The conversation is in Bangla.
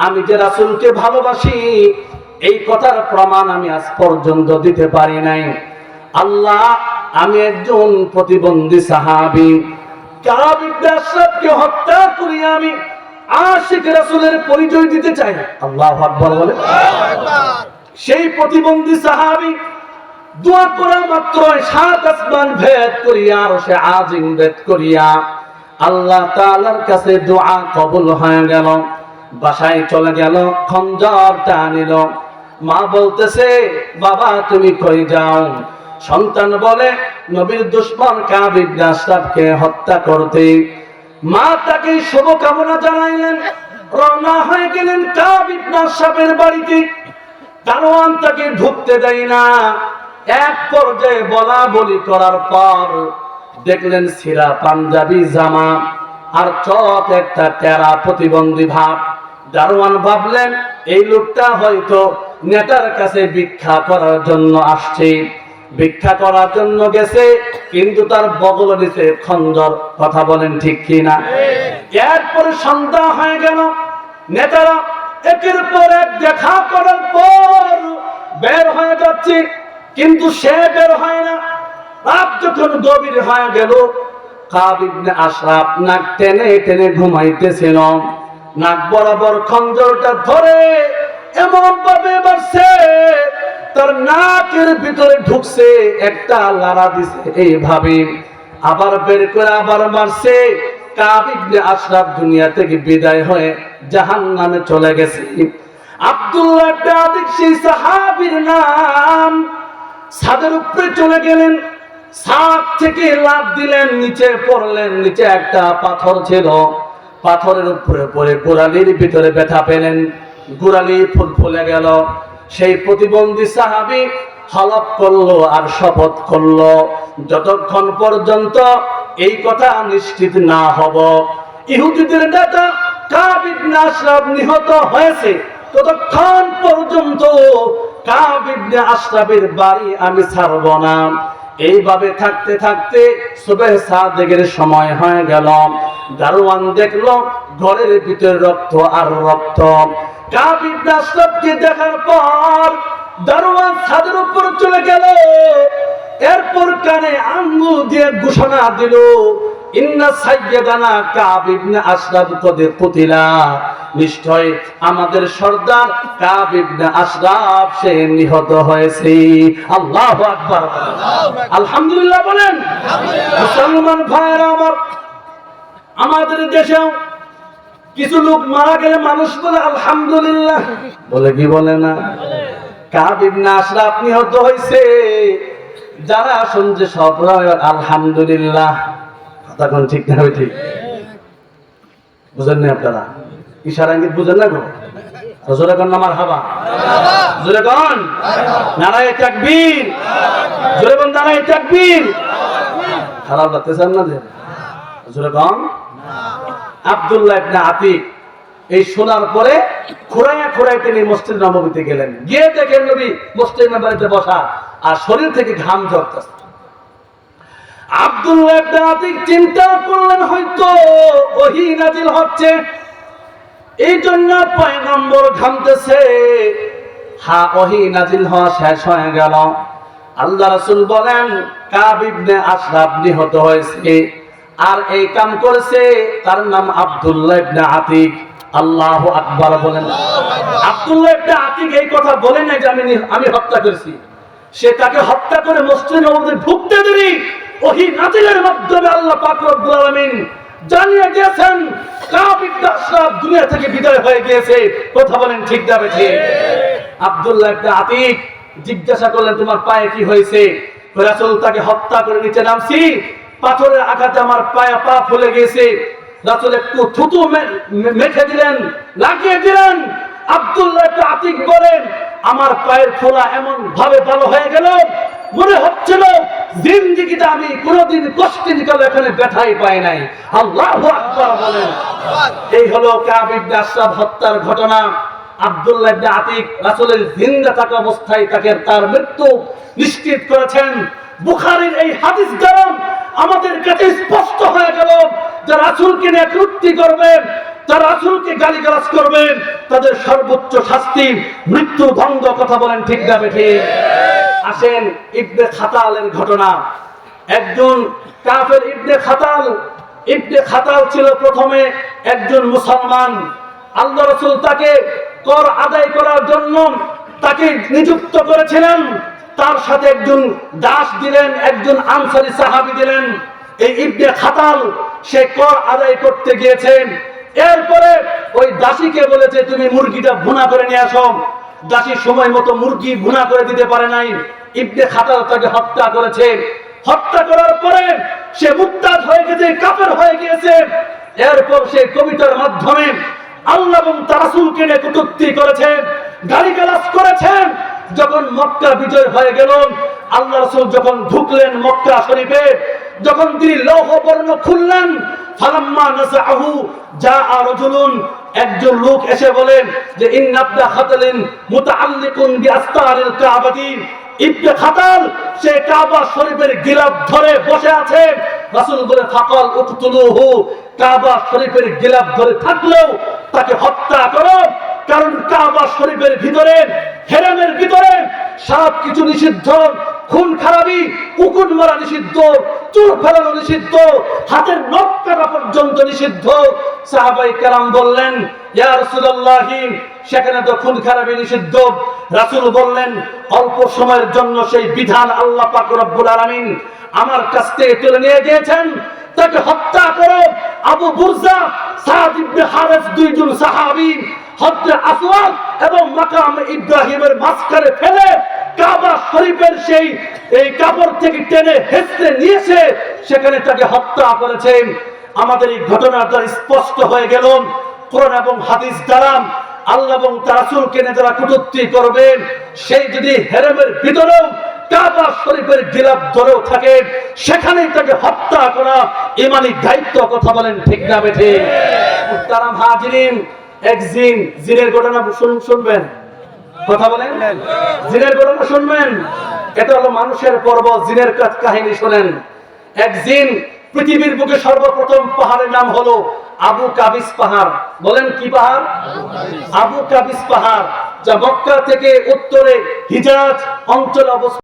আমি যে রাসূলকে ভালোবাসি এই কথার প্রমাণ আমি আজ পর্যন্ত দিতে পারি নাই। আল্লাহ, আমি একজন প্রতিবন্ধী সাহাবী, কাব ইবনে আশরাফকে হত্যা করে আমি আশিক রাসূলের পরিচয় দিতে চাই। আল্লাহু আকবার বলে। সেই প্রতিবন্ধী সাহাবী দোয়া করা মাত্র 7 আসমান ভেদ করিয়া আরশে আজিম ভেদ করিয়া আল্লাহ তাআলার কাছে দোয়া কবুল হয়ে গেল। বাসায় চলে গেল, খঞ্জরটা নিল। মা বলতেছে, বাবা তুমি কই যাও? সন্তান বলে, নবীর দুশমন কাব ইবনে আশরাফকে হত্যা করতে। মা তাকে শুভকামনা জানাইলেন, রওনা হয়ে গেলেন কাব ইবনে আশরাফের বাড়িতে। দারোয়ান তাকে ঢুকতে দেয় না। এক পর্যায়ে বলা বলি করার পর দেখলেন ছিঁড়া পাঞ্জাবি জামা আর চোখ একটা টেরা প্রতিবন্ধী ভাব। দারোয়ান ভাবলেন এই লোকটা হয়তো নেতার কাছে ভিক্ষা করার জন্য আসছে, ভিক্ষা করার জন্য গেছে, কিন্তু তার বগল নিচে খঞ্জর। কথা বলেন ঠিক কিনা? এরপরে সন্ধ্যা হয়ে গেল। নেতারা একের পর এক দেখা করার পর বের হয়ে যাচ্ছে, কিন্তু সে বের হয় না। রাত যখন গভীর হয়ে গেল, কাব ইবনে আশরাফ নাক টেনে টেনে ঘুমাইতেছিল। নাক বরাবর খঞ্জরটা ধরে এমন ভাবে মারছে, তার নাকের ভিতরে ঢুকছে, একটা লারা দিছে এইভাবে, আবার বের করে আবার মারছে। কাব ইবনে আশরাফ দুনিয়া থেকে বিদায় হয়ে জাহান্নামে চলে গেছে। আব্দুল্লাহ ইবনে আতিক সেই সাহাবীর নাম। ছাদের উপরে চলে গেলেন, ছাদ থেকে লাফ দিলেন, নিচে পড়লেন। নিচে একটা পাথর ছিল, পাথরের উপরে পড়ে গোড়ালির ভিতরে ব্যথা পেলেন, গোড়ালি ফুলে গেল। সেই প্রতিবন্ধী সাহাবী হলফ করলো আর শপথ করলো, যতক্ষণ পর্যন্ত এই কথা নিশ্চিত না হব ইহুদিদের নেতা কাব ইবনে আশরাফ নিহত হয়েছে, ততক্ষণ পর্যন্ত কাব ইবনে আশরাফের বাড়ি আমি ছাড়ব না। এইভাবে থাকতে থাকতে সুবহ সাদেকের সময় হয়ে গেল। দারোয়ান দেখলো ঘরের ভিতরে রক্ত আর রক্ত। কাব ইবনে আশরাফকে দেখার পর দারোয়ান ছাদের উপর চলে গেল। এরপর কানে আঙ্গুল দিয়ে ঘোষণা দিল, ইন্না সাইয়্যিদানা কাব ইবনে আশরাফ কদ কুতিলা, নিশ্চয় আমাদের সর্দার কাব ইবনে আশরাফ সে নিহত হয়েছে। আল্লাহু আকবার, আলহামদুলিল্লাহ বলেন। মুসলমান ভাইরা আমার, আমাদের দেশেও কিছু লোক মারা গেলে মানুষ বলে আলহামদুলিল্লাহ, বলে কি বলে না? কাব ইবনে আশরাফ নিহত হয়েছে, যারা শুনছে সব আলহামদুলিল্লাহ। কথা কোন ঠিক না? ঠিক বুঝেন না আপনারা? ইশারা ইঙ্গিত বুঝেন না গো? জোরে কোন নামার হাবা, জোরে কোন নারায়ে তাকবীর, জোরে কোন নারায়ে তাকবীর। খারাপ লাগতেছেন না? জোরে কোন। আব্দুল্লাহ ইবনে আতিক এই শোনার পরে খোঁড়াইয়া খোঁড়াই তিনি মসজিদ নববীতে গেলেন। গিয়ে দেখেন নবী মসজিদ নববীতে বসা আর শরীর থেকে ঘাম ঝরতেছে। আব্দুল্লাহ ইবনে আতিক চিন্তা করলেন হয়তো ওহী নাজিল হচ্ছে, এই জন্য পয়গম্বর ঘামতেছে। হ্যাঁ, ওহী নাজিল হওয়া শেষ হয়ে গেল। আল্লাহ রাসূল বলেন কাব ইবনে আশরাফ নিহত হয়েছে, আর এই কাম করেছে তার নাম আব্দুল্লাহ ইবনে আতিক। আল্লাহু আকবার বলেন। আব্দুল্লাহ ইবনে আতিক এই কথা বলে নাই যে আমি হত্যা করেছি। সে তাকে হত্যা করে মসজিদে নববীতে ঢুকতে দেরি ওহী নাজিলের মাধ্যমে আল্লাহ পাক রব্বুল আলামিন জানিয়ে দিয়েছেন কাব ইবনে আশরাফ দুনিয়া থেকে বিদায় হয়ে গিয়েছে। কথা বলেন ঠিক না ঠিক? আব্দুল্লাহ ইবনে আতিক জিজ্ঞাসা করলেন তোমার পায়ে কি হয়েছে? রাসূল তাকে হত্যা করে নিচে নামছি, পাথরের আঘাতে আমার পায়ে পা ফুলে গেছে। রাসূল একটু থুতু মেখে দিলেন, লাগিয়ে দিলেন। আব্দুল্লাহ ইবনে আতিক বলেন আমার পায়ের ফোলা এমন ভাবে ভালো হয়ে গেল, মনে হচ্ছিল জিন্দেগিতে আমি কোনোদিন কষ্ট নিকালে এখানে ব্যথাই পাই নাই। আল্লাহু আকবার বলেন। এই হলো কাব ইবনে আশরাফ হত্যার ঘটনা। আব্দুল্লাহ ইবনে আতিক রাসূলের জিন্দা থাকা অবস্থায় তার মৃত্যু নিশ্চিত করেছেন। বুখারীর এই হাদিস দ্বারা আমাদের কাছে স্পষ্ট হয়ে গেল যে রাসূলকে নিয়ে কৃত্য করবে, যারা রাসূলকে গালিগালাজ করবেন তাদের সর্বোচ্চ শাস্তি মৃত্যুদণ্ড। কথা বলেন ঠিক না বেঠিক? আসেন ইবনে খাতালের ঘটনা। একজন কাফের ইবনে খাতাল ছিল প্রথমে একজন মুসলমান। আল্লাহ রাসূল তাকে কর আদায় করার জন্য তাকে নিযুক্ত করেছিলেন। তার সাথে একজন দাস দিলেন, একজন আনসারী সাহাবী দিলেন। এই ইবনে খাতাল সে কর আদায় করতে গিয়েছেন। এরপরে ওই দাসীকে বলেছে তুমি মুরগিটা ভুনা করে নিয়ে আসো। দাসী সময় মতো মুরগি ভুনা করে দিতে পারে নাই। ইবনে খাতাল তাকে হত্যা করেছে। হত্যা করার পরে সে মুরতাদ হয়ে গেছে, কাফের হয়ে গিয়েছে। এরপর সে কবিতার মাধ্যমে আল্লাহ এবং তার রাসূলকে নিয়ে কটূক্তি করেছেন, গালিগালাজ করেছেন। যখন মক্কা বিজয় হয়ে গেল, আল্লাহ রাসূল যখন ঢুকলেন মক্কা শরীফে, যখন তিনি লৌহ বর্ণ খুললেন, ফালাম্মা নাসাহু জাআ রাজুলুন, একজন লোক এসে বলেন যে ইন্নাবদা খাতালিন মুতাআল্লিকুন বিআস্তারিল কাবাতি, ইবনে খাতাল সে কাবা শরীফের গিলাফ ধরে বসে আছে। রাসূল বলে ফাকাল উকতুলুহু, কাবা শরীফের গিলাফ ধরে থাকলেও তাকে হত্যা করো। কারণ কাবা শরীফের ভিতরে, হেরামের ভিতরে সব কিছু নিষিদ্ধ। খুন খারাপি, উকুন মারা নিষিদ্ধ, চুল ফেলানো নিষিদ্ধ, হাতের নখ কাটা পর্যন্ত নিষিদ্ধ। সাহাবায়ে কেরাম বললেন ইয়া রাসূলুল্লাহ, সেখানে তো খুন খারাপি নিষিদ্ধ। রাসূল বললেন অল্প সময়ের জন্য সেই বিধান আল্লাহ পাক রব্বুল আলামিন আমার কাছ থেকে তুলে নিয়ে গিয়েছেন, তাকে হত্যা করো। আবু বুরজা, সাদ ইবনে হারেস দুইজন সাহাবী হযরত আসওয়াদ এবং মাকাম ইব্রাহিমের মাঝখানে ফেলে কাবা শরীফের সেই এই কাপড় থেকে টেনে হেঁচড়ে নিয়েছে, সেখানে তাকে হত্যা করেছেন। আমাদের এই ঘটনার দ্বারা স্পষ্ট হয়ে গেল কোরআন এবং হাদিস দ্বারা আল্লাহ এবং তার রাসূলকে নিয়ে যারা কটূক্তি করবেন, সেই যদি হেরেমের ভিতরেও কাবা শরীফের গিলাফ ধরেও থাকে, সেখানেই তাকে হত্যা করা ইমানি দায়িত্ব। কথা বলেন ঠিক না বেঠিক? মুহতারাম হাজিরিন, এক জিনের ঘটনা শুনবেন। কথা বলেন, জিনের ঘটনা শুনবেন। এটা হলো মানুষের পর্ব, জিনের কাহিনী শোনেন। এক জিন, পৃথিবীর বুকে সর্বপ্রথম পাহাড়ের নাম হলো আবু কাবিস পাহাড়। বলেন কি পাহাড়? আবু কাবিস পাহাড়, যা মক্কা থেকে উত্তরে হিজাজ অঞ্চলে অবস্থিত।